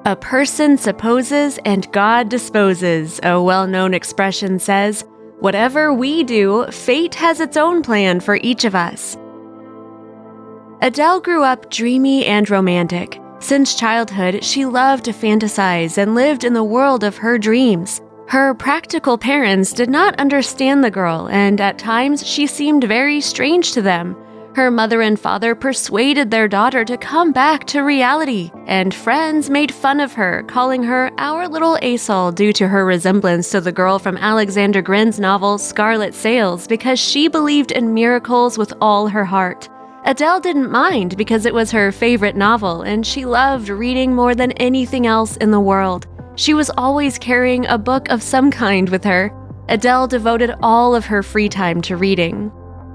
A person supposes and God disposes, a well-known expression says. Whatever we do, fate has its own plan for each of us. Adele grew up dreamy and romantic. Since childhood, she loved to fantasize and lived in the world of her dreams. Her practical parents did not understand the girl, and at times she seemed very strange to them. Her mother and father persuaded their daughter to come back to reality, and friends made fun of her, calling her our little Assol due to her resemblance to the girl from Alexander Grin's novel Scarlet Sails because she believed in miracles with all her heart. Adele didn't mind because it was her favorite novel, and she loved reading more than anything else in the world. She was always carrying a book of some kind with her. Adele devoted all of her free time to reading.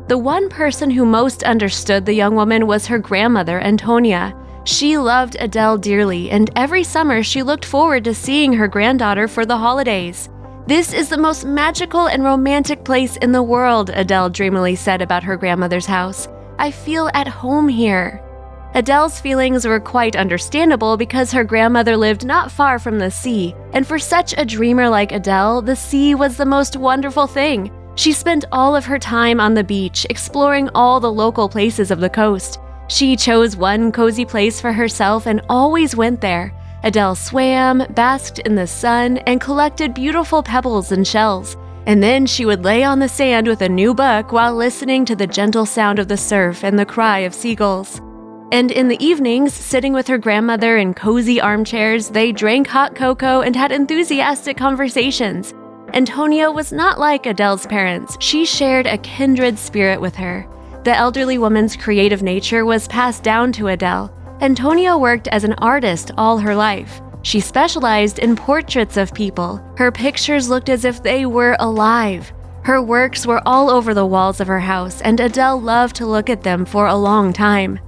The one person who most understood the young woman was her grandmother, Antonia. She loved Adele dearly, and every summer she looked forward to seeing her granddaughter for the holidays. "This is the most magical and romantic place in the world," Adele dreamily said about her grandmother's house. "I feel at home here." Adele's feelings were quite understandable because her grandmother lived not far from the sea, and for such a dreamer like Adele, the sea was the most wonderful thing. She spent all of her time on the beach, exploring all the local places of the coast. She chose one cozy place for herself and always went there. Adele swam, basked in the sun, and collected beautiful pebbles and shells. And then she would lay on the sand with a new book while listening to the gentle sound of the surf and the cry of seagulls. And in the evenings, sitting with her grandmother in cozy armchairs, they drank hot cocoa and had enthusiastic conversations. Antonia was not like Adele's parents. She shared a kindred spirit with her. The elderly woman's creative nature was passed down to Adele. Antonia worked as an artist all her life. She specialized in portraits of people. Her pictures looked as if they were alive. Her works were all over the walls of her house, and Adele loved to look at them for a long time.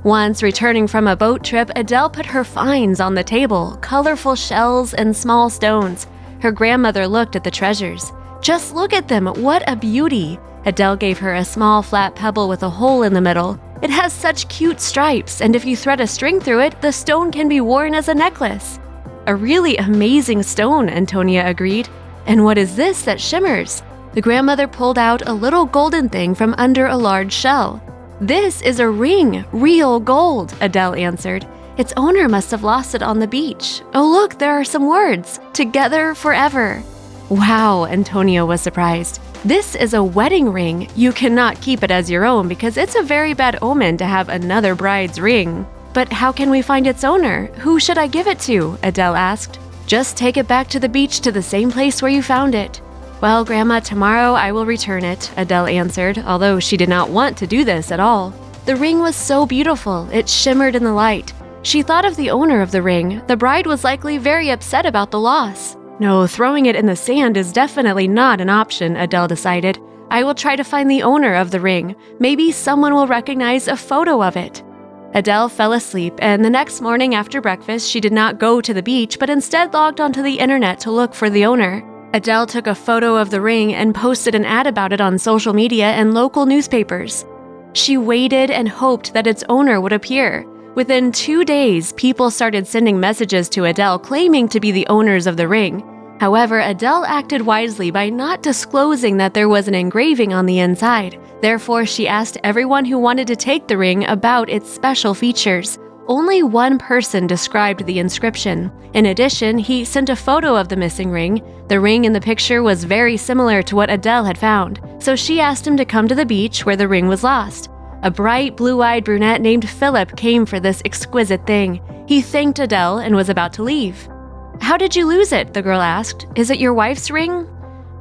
Once, returning from a boat trip, Adele put her finds on the table, colorful shells and small stones. Her grandmother looked at the treasures. "Just look at them, what a beauty!" Adele gave her a small flat pebble with a hole in the middle. "It has such cute stripes, and if you thread a string through it, the stone can be worn as a necklace." "A really amazing stone," Antonia agreed. "And what is this that shimmers?" The grandmother pulled out a little golden thing from under a large shell. "This is a ring, real gold," Adele answered. "Its owner must have lost it on the beach. Oh look, there are some words. Together forever." "Wow," Antonia was surprised. "This is a wedding ring. You cannot keep it as your own because it's a very bad omen to have another bride's ring." "But how can we find its owner? Who should I give it to?" Adele asked. "Just take it back to the beach to the same place where you found it." "Well, Grandma, tomorrow I will return it," Adele answered, although she did not want to do this at all. The ring was so beautiful, it shimmered in the light. She thought of the owner of the ring. The bride was likely very upset about the loss. "No, throwing it in the sand is definitely not an option," Adele decided. "I will try to find the owner of the ring. Maybe someone will recognize a photo of it." Adele fell asleep, and the next morning after breakfast, she did not go to the beach, but instead logged onto the internet to look for the owner. Adele took a photo of the ring and posted an ad about it on social media and local newspapers. She waited and hoped that its owner would appear. Within 2 days, people started sending messages to Adele claiming to be the owners of the ring. However, Adele acted wisely by not disclosing that there was an engraving on the inside. Therefore, she asked everyone who wanted to take the ring about its special features. Only one person described the inscription. In addition, he sent a photo of the missing ring. The ring in the picture was very similar to what Adele had found, so she asked him to come to the beach where the ring was lost. A bright, blue-eyed brunette named Philip came for this exquisite thing. He thanked Adele and was about to leave. "How did you lose it?" the girl asked. "Is it your wife's ring?"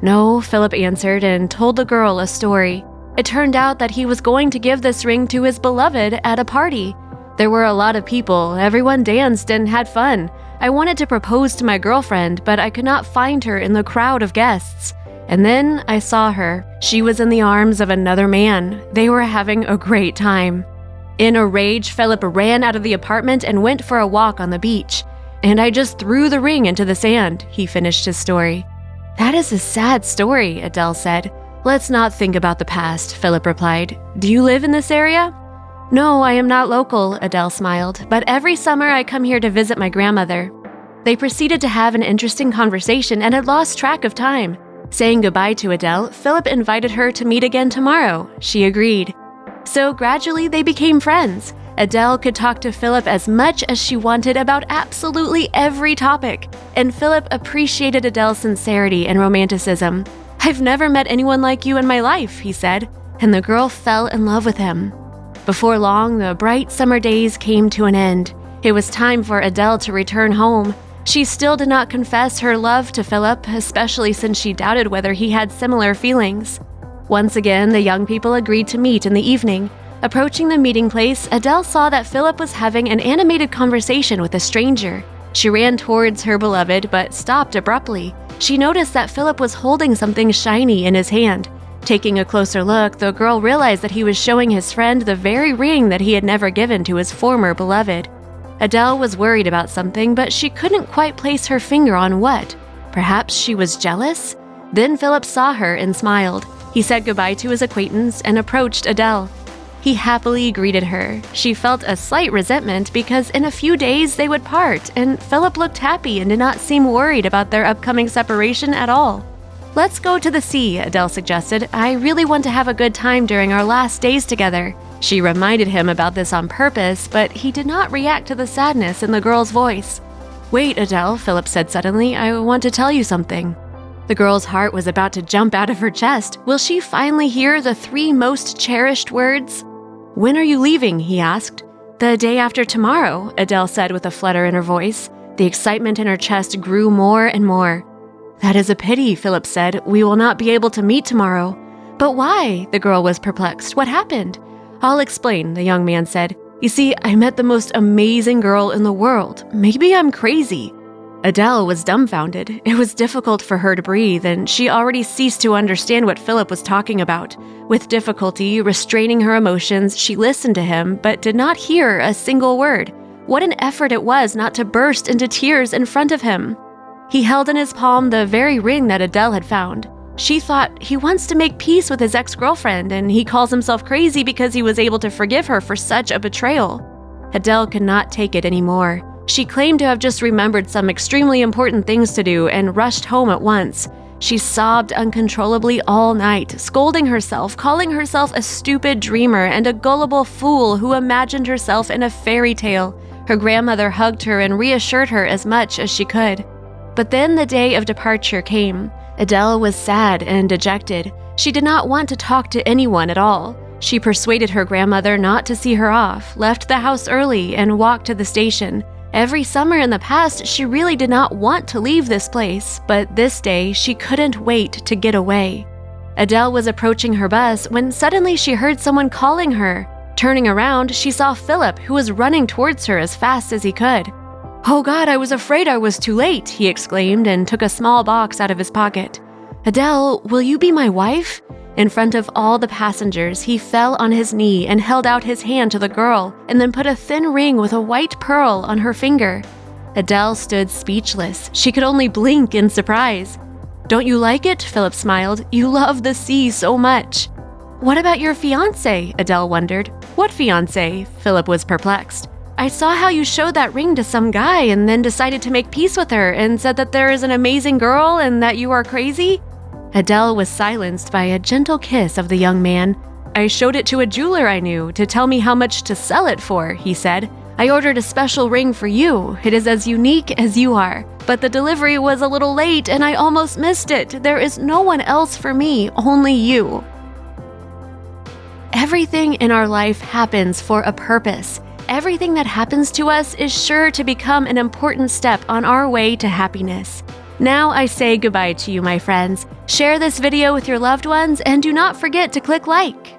"No," Philip answered and told the girl a story. It turned out that he was going to give this ring to his beloved at a party. There were a lot of people, everyone danced and had fun. I wanted to propose to my girlfriend, but I could not find her in the crowd of guests. And then I saw her. She was in the arms of another man. They were having a great time. In a rage, Philip ran out of the apartment and went for a walk on the beach. "And I just threw the ring into the sand," he finished his story. "That is a sad story," Adele said. "Let's not think about the past," Philip replied. "Do you live in this area?" "No, I am not local," Adele smiled, "but every summer I come here to visit my grandmother." They proceeded to have an interesting conversation and had lost track of time. Saying goodbye to Adele, Philip invited her to meet again tomorrow. She agreed. So gradually they became friends. Adele could talk to Philip as much as she wanted about absolutely every topic, and Philip appreciated Adele's sincerity and romanticism. "I've never met anyone like you in my life," he said, and the girl fell in love with him. Before long, the bright summer days came to an end. It was time for Adele to return home. She still did not confess her love to Philip, especially since she doubted whether he had similar feelings. Once again, the young people agreed to meet in the evening. Approaching the meeting place, Adele saw that Philip was having an animated conversation with a stranger. She ran towards her beloved, but stopped abruptly. She noticed that Philip was holding something shiny in his hand. Taking a closer look, the girl realized that he was showing his friend the very ring that he had never given to his former beloved. Adele was worried about something, but she couldn't quite place her finger on what. Perhaps she was jealous? Then Philip saw her and smiled. He said goodbye to his acquaintance and approached Adele. He happily greeted her. She felt a slight resentment because in a few days they would part, and Philip looked happy and did not seem worried about their upcoming separation at all. "Let's go to the sea," Adele suggested. "I really want to have a good time during our last days together." She reminded him about this on purpose, but he did not react to the sadness in the girl's voice. "Wait, Adele," Philip said suddenly. "I want to tell you something." The girl's heart was about to jump out of her chest. Will she finally hear the 3 most cherished words? "When are you leaving?" he asked. "The day after tomorrow," Adele said with a flutter in her voice. The excitement in her chest grew more and more. "That is a pity," Philip said. "We will not be able to meet tomorrow." "But why?" The girl was perplexed. "What happened?" "I'll explain," the young man said. "You see, I met the most amazing girl in the world. Maybe I'm crazy." Adele was dumbfounded. It was difficult for her to breathe, and she already ceased to understand what Philip was talking about. With difficulty, restraining her emotions, she listened to him, but did not hear a single word. What an effort it was not to burst into tears in front of him. He held in his palm the very ring that Adele had found. She thought, he wants to make peace with his ex-girlfriend, and he calls himself crazy because he was able to forgive her for such a betrayal. Adele could not take it anymore. She claimed to have just remembered some extremely important things to do and rushed home at once. She sobbed uncontrollably all night, scolding herself, calling herself a stupid dreamer and a gullible fool who imagined herself in a fairy tale. Her grandmother hugged her and reassured her as much as she could. But then the day of departure came. Adele was sad and dejected. She did not want to talk to anyone at all. She persuaded her grandmother not to see her off, left the house early, and walked to the station. Every summer in the past, she really did not want to leave this place, but this day she couldn't wait to get away. Adele was approaching her bus when suddenly she heard someone calling her. Turning around, she saw Philip, who was running towards her as fast as he could. "Oh God, I was afraid I was too late," he exclaimed and took a small box out of his pocket. "Adele, will you be my wife?" In front of all the passengers, he fell on his knee and held out his hand to the girl, and then put a thin ring with a white pearl on her finger. Adele stood speechless. She could only blink in surprise. "Don't you like it?" Philip smiled. "You love the sea so much." "What about your fiancé?" Adele wondered. "What fiancé?" Philip was perplexed. "I saw how you showed that ring to some guy and then decided to make peace with her and said that there is an amazing girl and that you are crazy." Adele was silenced by a gentle kiss of the young man. "I showed it to a jeweler I knew to tell me how much to sell it for," he said. "I ordered a special ring for you. It is as unique as you are. But the delivery was a little late and I almost missed it. There is no one else for me, only you." Everything in our life happens for a purpose. Everything that happens to us is sure to become an important step on our way to happiness. Now I say goodbye to you, my friends. Share this video with your loved ones and do not forget to click like.